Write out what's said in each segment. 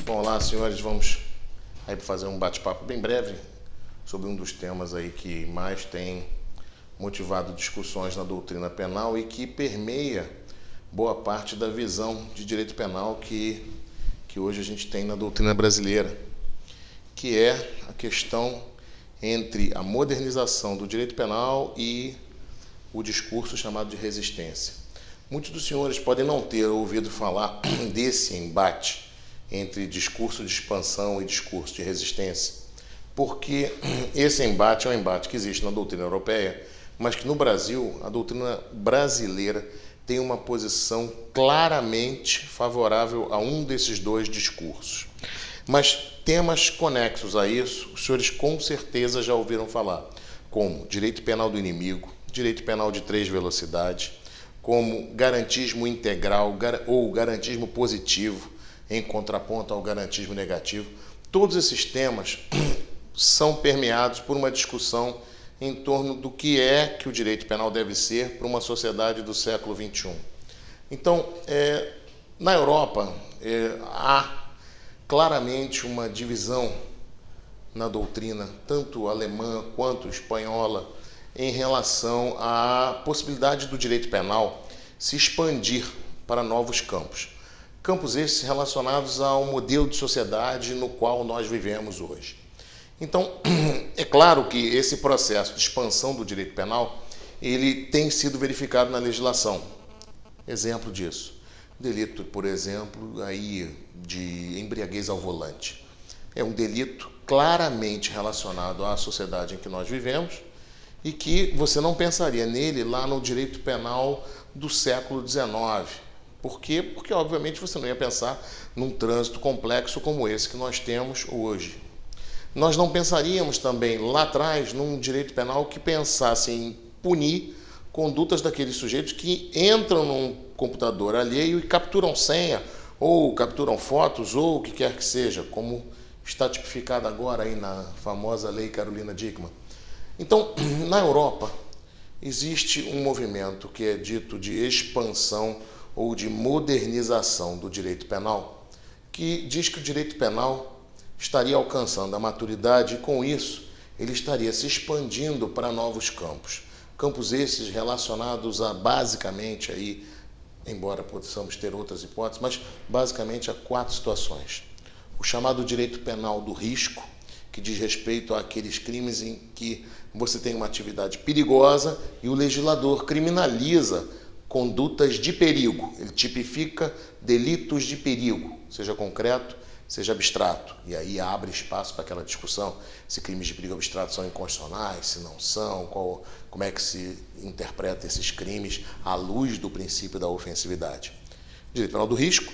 Bom, olá, senhores, vamos aí fazer um bate-papo bem breve sobre um dos temas aí que mais tem motivado discussões na doutrina penal e que permeia boa parte da visão de direito penal que hoje a gente tem na doutrina brasileira, que é a questão entre a modernização do direito penal e o discurso chamado de resistência. Muitos dos senhores podem não ter ouvido falar desse embate entre discurso de expansão e discurso de resistência, porque esse embate é um embate que existe na doutrina europeia, mas que no Brasil, a doutrina brasileira tem uma posição claramente favorável a um desses dois discursos. Mas temas conexos a isso, os senhores com certeza já ouviram falar, como direito penal do inimigo, direito penal de 3 velocidades, como garantismo integral ou garantismo positivo, em contraponto ao garantismo negativo. Todos esses temas são permeados por uma discussão em torno do que é que o direito penal deve ser para uma sociedade do século XXI. Então, na Europa, há claramente uma divisão na doutrina, tanto alemã quanto espanhola, em relação à possibilidade do direito penal se expandir para novos campos. Campos esses relacionados ao modelo de sociedade no qual nós vivemos hoje. Então, é claro que esse processo de expansão do direito penal, ele tem sido verificado na legislação. Exemplo disso, delito, por exemplo, aí de embriaguez ao volante. É um delito claramente relacionado à sociedade em que nós vivemos e que você não pensaria nele lá no direito penal do século XIX. Por quê? Porque, obviamente, você não ia pensar num trânsito complexo como esse que nós temos hoje. Nós não pensaríamos também lá atrás num direito penal que pensasse em punir condutas daqueles sujeitos que entram num computador alheio e capturam senha, ou capturam fotos, ou o que quer que seja, como está tipificado agora aí na famosa Lei Carolina Dickmann. Então, na Europa, existe um movimento que é dito de expansão ou de modernização do direito penal, que diz que o direito penal estaria alcançando a maturidade e, com isso, ele estaria se expandindo para novos campos. Campos esses relacionados a, basicamente, aí, embora possamos ter outras hipóteses, mas basicamente a 4 situações. O chamado direito penal do risco, que diz respeito àqueles crimes em que você tem uma atividade perigosa e o legislador criminaliza condutas de perigo. Ele tipifica delitos de perigo, seja concreto, seja abstrato. E aí abre espaço para aquela discussão se crimes de perigo abstrato são inconstitucionais, se não são, como é que se interpreta esses crimes à luz do princípio da ofensividade. Direito penal do risco,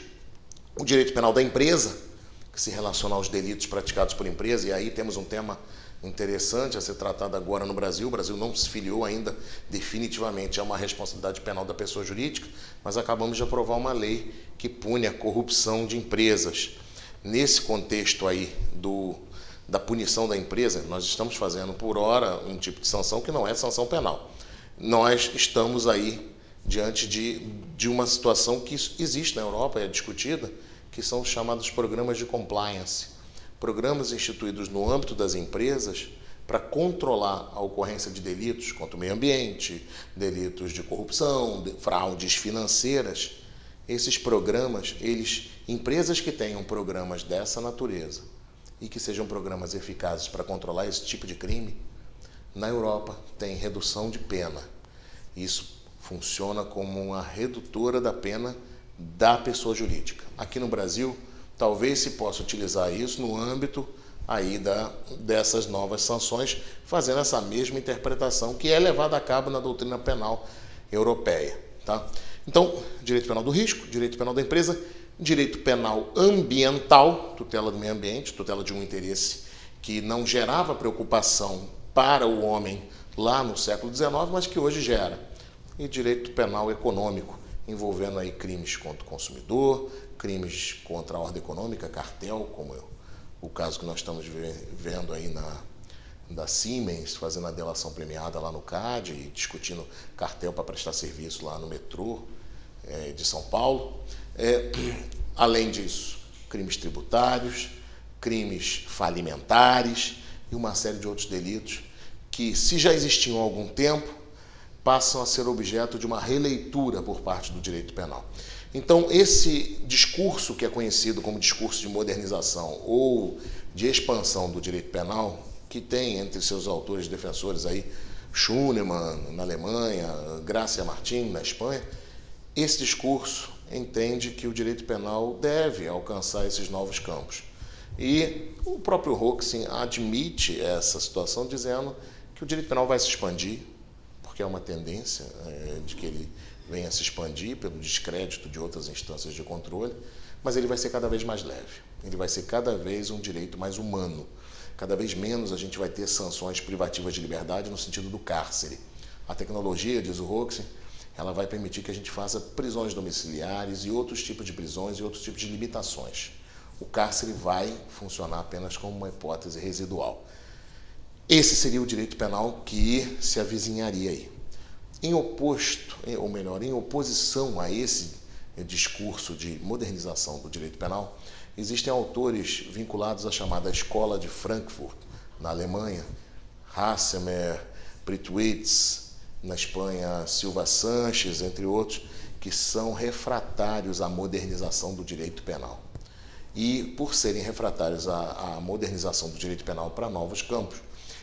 o direito penal da empresa, que se relaciona aos delitos praticados por empresa, e aí temos um tema interessante a ser tratado agora no Brasil. O Brasil não se filiou ainda definitivamente a uma responsabilidade penal da pessoa jurídica, mas acabamos de aprovar uma lei que pune a corrupção de empresas. Nesse contexto aí da punição da empresa, nós estamos fazendo por hora um tipo de sanção que não é sanção penal. Nós estamos aí diante de uma situação que existe na Europa, é discutida, que são os chamados programas de compliance. Programas instituídos no âmbito das empresas para controlar a ocorrência de delitos contra o meio ambiente, delitos de corrupção, fraudes financeiras. Esses programas, empresas que tenham programas dessa natureza e que sejam programas eficazes para controlar esse tipo de crime, na Europa tem redução de pena. Isso funciona como uma redutora da pena da pessoa jurídica. Aqui no Brasil, talvez se possa utilizar isso no âmbito aí dessas novas sanções, fazendo essa mesma interpretação que é levada a cabo na doutrina penal europeia. Tá? Então, direito penal do risco, direito penal da empresa, direito penal ambiental, tutela do meio ambiente, tutela de um interesse que não gerava preocupação para o homem lá no século XIX, mas que hoje gera. E direito penal econômico, envolvendo aí crimes contra o consumidor, crimes contra a ordem econômica, cartel, como o caso que nós estamos vendo aí da Siemens, fazendo a delação premiada lá no CAD e discutindo cartel para prestar serviço lá no metrô de São Paulo. Além disso, crimes tributários, crimes falimentares e uma série de outros delitos que, se já existiam há algum tempo, passam a ser objeto de uma releitura por parte do direito penal. Então, esse discurso que é conhecido como discurso de modernização ou de expansão do direito penal, que tem entre seus autores e defensores aí Schunemann, na Alemanha, Gracia Martin, na Espanha, esse discurso entende que o direito penal deve alcançar esses novos campos. E o próprio Hoxie admite essa situação dizendo que o direito penal vai se expandir, porque é uma tendência de que ele venha a se expandir pelo descrédito de outras instâncias de controle, mas ele vai ser cada vez mais leve, ele vai ser cada vez um direito mais humano, cada vez menos a gente vai ter sanções privativas de liberdade no sentido do cárcere. A tecnologia, diz o Hoxie, ela vai permitir que a gente faça prisões domiciliares e outros tipos de prisões e outros tipos de limitações. O cárcere vai funcionar apenas como uma hipótese residual. Esse seria o direito penal que se avizinharia aí. Em oposição a esse discurso de modernização do direito penal, existem autores vinculados à chamada Escola de Frankfurt, na Alemanha, Hassemer, Prittwitz, na Espanha, Silva Sanches, entre outros, que são refratários à modernização do direito penal. E, por serem refratários à modernização do direito penal para novos campos,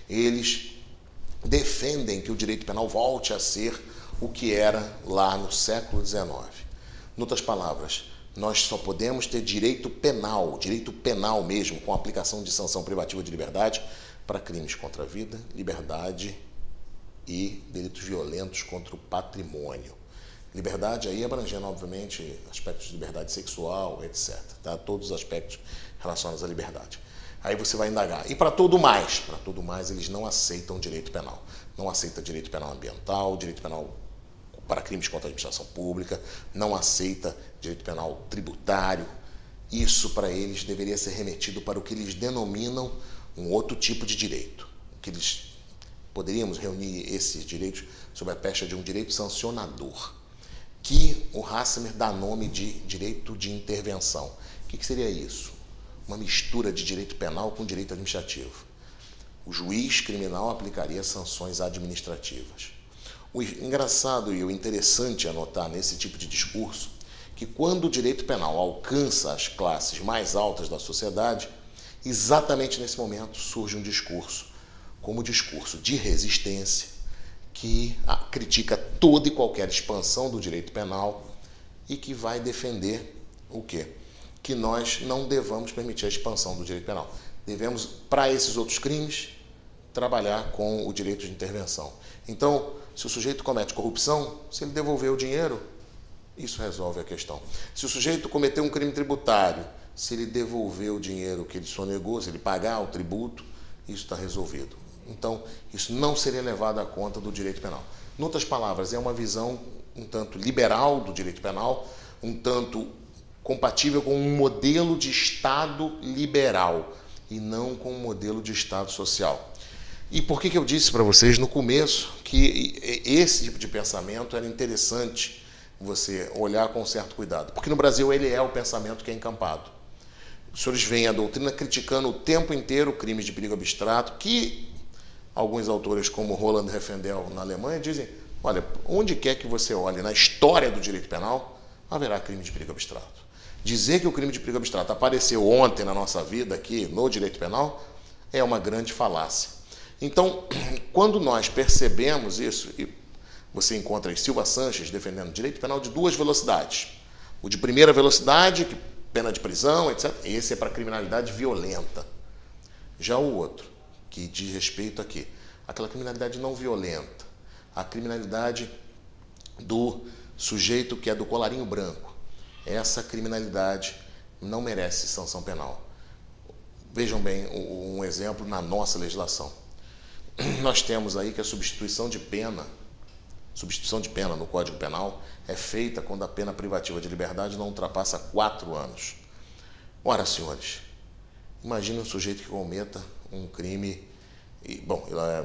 eles defendem que o direito penal volte a ser o que era lá no século XIX. Em outras palavras, nós só podemos ter direito penal mesmo, com aplicação de sanção privativa de liberdade, para crimes contra a vida, liberdade e delitos violentos contra o patrimônio. Liberdade aí abrangendo, obviamente, aspectos de liberdade sexual, etc. Tá? Todos os aspectos relacionados à liberdade. Aí você vai indagar. E para tudo mais? Para tudo mais, eles não aceitam direito penal. Não aceita direito penal ambiental, direito penal para crimes contra a administração pública, não aceita direito penal tributário. Isso, para eles, deveria ser remetido para o que eles denominam um outro tipo de direito. Que eles poderíamos reunir esses direitos sob a pecha de um direito sancionador, que o Hassemer dá nome de direito de intervenção. O que seria isso? Uma mistura de direito penal com direito administrativo. O juiz criminal aplicaria sanções administrativas. O engraçado e o interessante a notar nesse tipo de discurso que quando o direito penal alcança as classes mais altas da sociedade, exatamente nesse momento surge um discurso, como o discurso de resistência, que critica toda e qualquer expansão do direito penal e que vai defender o quê? Que nós não devamos permitir a expansão do direito penal. Devemos, para esses outros crimes, trabalhar com o direito de intervenção. Então, se o sujeito comete corrupção, se ele devolver o dinheiro, isso resolve a questão. Se o sujeito cometeu um crime tributário, se ele devolver o dinheiro que ele sonegou, se ele pagar o tributo, isso está resolvido. Então, isso não seria levado à conta do direito penal. Em outras palavras, é uma visão um tanto liberal do direito penal, um tanto compatível com um modelo de Estado liberal e não com um modelo de Estado social. E por que eu disse para vocês no começo que esse tipo de pensamento era interessante você olhar com certo cuidado? Porque no Brasil ele é o pensamento que é encampado. Os senhores veem a doutrina criticando o tempo inteiro crimes de perigo abstrato, que alguns autores como Roland Refendel na Alemanha dizem, olha, onde quer que você olhe na história do direito penal, haverá crime de perigo abstrato. Dizer que o crime de perigo abstrato apareceu ontem na nossa vida aqui no direito penal é uma grande falácia. Então, quando nós percebemos isso, e você encontra aí Silva Sanches defendendo direito penal de duas velocidades. O de primeira velocidade, pena de prisão, etc. Esse é para criminalidade violenta. Já o outro, que diz respeito aqui, aquela criminalidade não violenta, a criminalidade do sujeito que é do colarinho branco. Essa criminalidade não merece sanção penal. Vejam bem um exemplo na nossa legislação. Nós temos aí que a substituição de pena no Código Penal é feita quando a pena privativa de liberdade não ultrapassa 4 anos. Ora, senhores, imagine um sujeito que cometa um crime,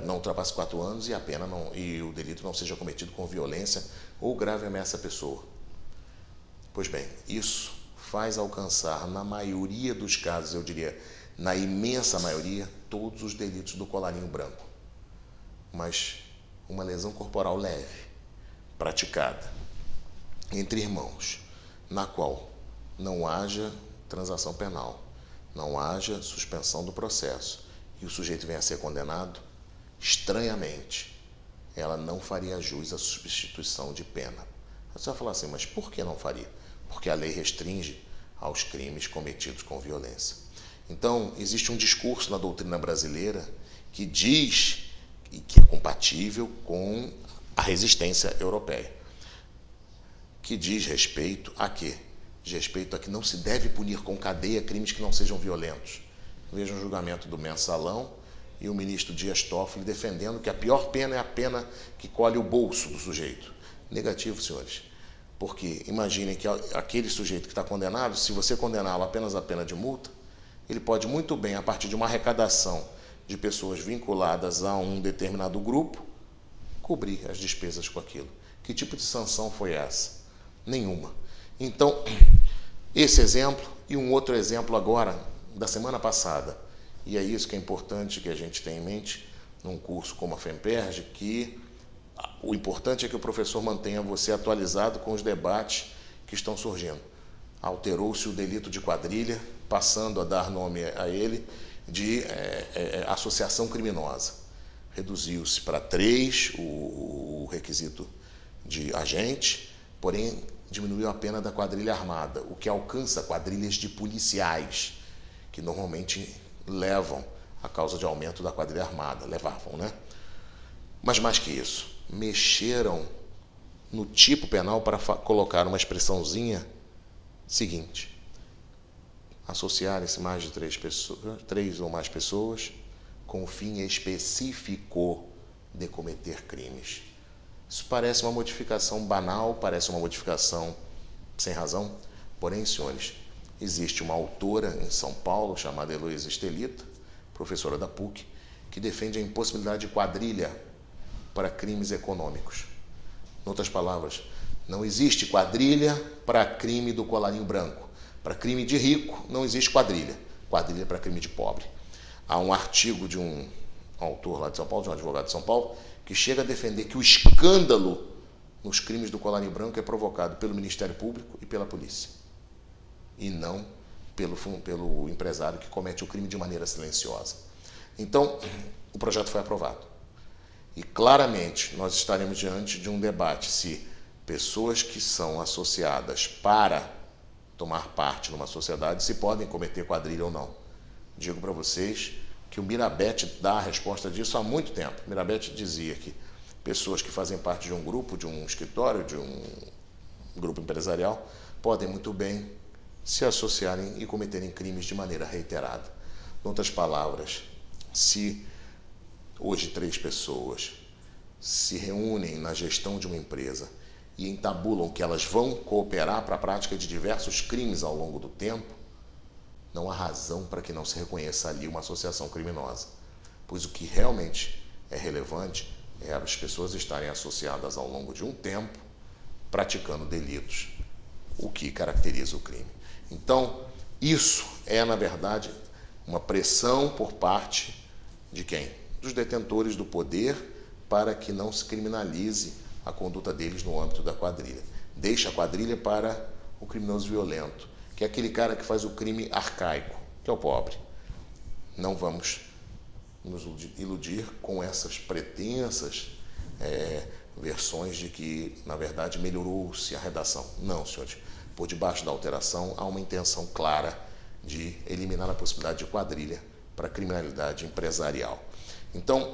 não ultrapasse 4 anos e o delito não seja cometido com violência ou grave ameaça à pessoa. Pois bem, isso faz alcançar, na maioria dos casos, eu diria, na imensa maioria, todos os delitos do colarinho branco. Mas uma lesão corporal leve, praticada entre irmãos, na qual não haja transação penal, não haja suspensão do processo e o sujeito venha a ser condenado, estranhamente, ela não faria jus à substituição de pena. Você vai falar assim, mas por que não faria? Porque a lei restringe aos crimes cometidos com violência. Então, existe um discurso na doutrina brasileira que diz que é compatível com a resistência europeia, que diz respeito a quê? Diz respeito a que não se deve punir com cadeia crimes que não sejam violentos. Veja um julgamento do Mensalão e o ministro Dias Toffoli defendendo que a pior pena é a pena que colhe o bolso do sujeito. Negativo, senhores. Porque imaginem que aquele sujeito que está condenado, se você condená-lo apenas a pena de multa, ele pode muito bem, a partir de uma arrecadação de pessoas vinculadas a um determinado grupo, cobrir as despesas com aquilo. Que tipo de sanção foi essa? Nenhuma. Então, esse exemplo e um outro exemplo agora, da semana passada, e é isso que é importante que a gente tenha em mente num curso como a FEMPERJ, que o importante é que o professor mantenha você atualizado com os debates que estão surgindo. Alterou-se o delito de quadrilha, passando a dar nome a ele de associação criminosa. Reduziu-se para 3 o requisito de agente, porém diminuiu a pena da quadrilha armada, o que alcança quadrilhas de policiais, que normalmente levam a causa de aumento da quadrilha armada. Levavam, né? Mas mais que isso, mexeram no tipo penal para colocar uma expressãozinha seguinte: associarem-se mais de 3 ou mais pessoas com o fim específico de cometer crimes. Isso parece uma modificação banal, parece uma modificação sem razão, porém, senhores, existe uma autora em São Paulo chamada Heloísa Estelita, professora da PUC, que defende a impossibilidade de quadrilha para crimes econômicos. Em outras palavras, não existe quadrilha para crime do colarinho branco. Para crime de rico, não existe quadrilha. Quadrilha para crime de pobre. Há um artigo de um autor lá de São Paulo, de um advogado de São Paulo, que chega a defender que o escândalo nos crimes do colarinho branco é provocado pelo Ministério Público e pela polícia, e não pelo empresário que comete o crime de maneira silenciosa. Então, o projeto foi aprovado. E claramente nós estaremos diante de um debate se pessoas que são associadas para tomar parte numa sociedade se podem cometer quadrilha ou não. Digo para vocês que o Mirabete dá a resposta disso há muito tempo. Mirabete dizia que pessoas que fazem parte de um grupo, de um escritório, de um grupo empresarial, podem muito bem se associarem e cometerem crimes de maneira reiterada. Em outras palavras, se hoje 3 pessoas se reúnem na gestão de uma empresa e entabulam que elas vão cooperar para a prática de diversos crimes ao longo do tempo, não há razão para que não se reconheça ali uma associação criminosa, pois o que realmente é relevante é as pessoas estarem associadas ao longo de um tempo praticando delitos, o que caracteriza o crime. Então, isso é, na verdade, uma pressão por parte de quem? Dos detentores do poder para que não se criminalize a conduta deles no âmbito da quadrilha. Deixa a quadrilha para o criminoso violento, que é aquele cara que faz o crime arcaico, que é o pobre. Não vamos nos iludir com essas pretensas versões de que, na verdade, melhorou-se a redação. Não, senhores. Por debaixo da alteração, há uma intenção clara de eliminar a possibilidade de quadrilha para a criminalidade empresarial. Então,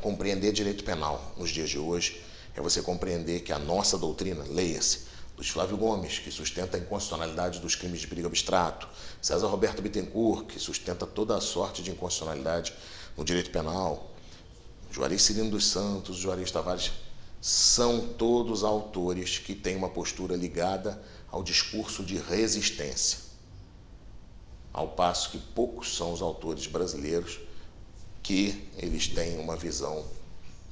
compreender direito penal nos dias de hoje é você compreender que a nossa doutrina, leia-se, dos Flávio Gomes, que sustenta a inconstitucionalidade dos crimes de perigo abstrato, César Roberto Bittencourt, que sustenta toda a sorte de inconstitucionalidade no direito penal, Juarez Cirino dos Santos, Juarez Tavares, são todos autores que têm uma postura ligada ao discurso de resistência, ao passo que poucos são os autores brasileiros que eles têm uma visão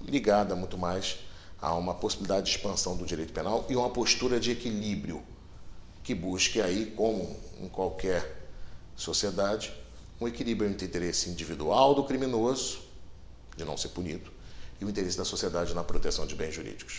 ligada muito mais a uma possibilidade de expansão do direito penal e uma postura de equilíbrio, que busque aí, como em qualquer sociedade, um equilíbrio entre o interesse individual do criminoso, de não ser punido, e o interesse da sociedade na proteção de bens jurídicos.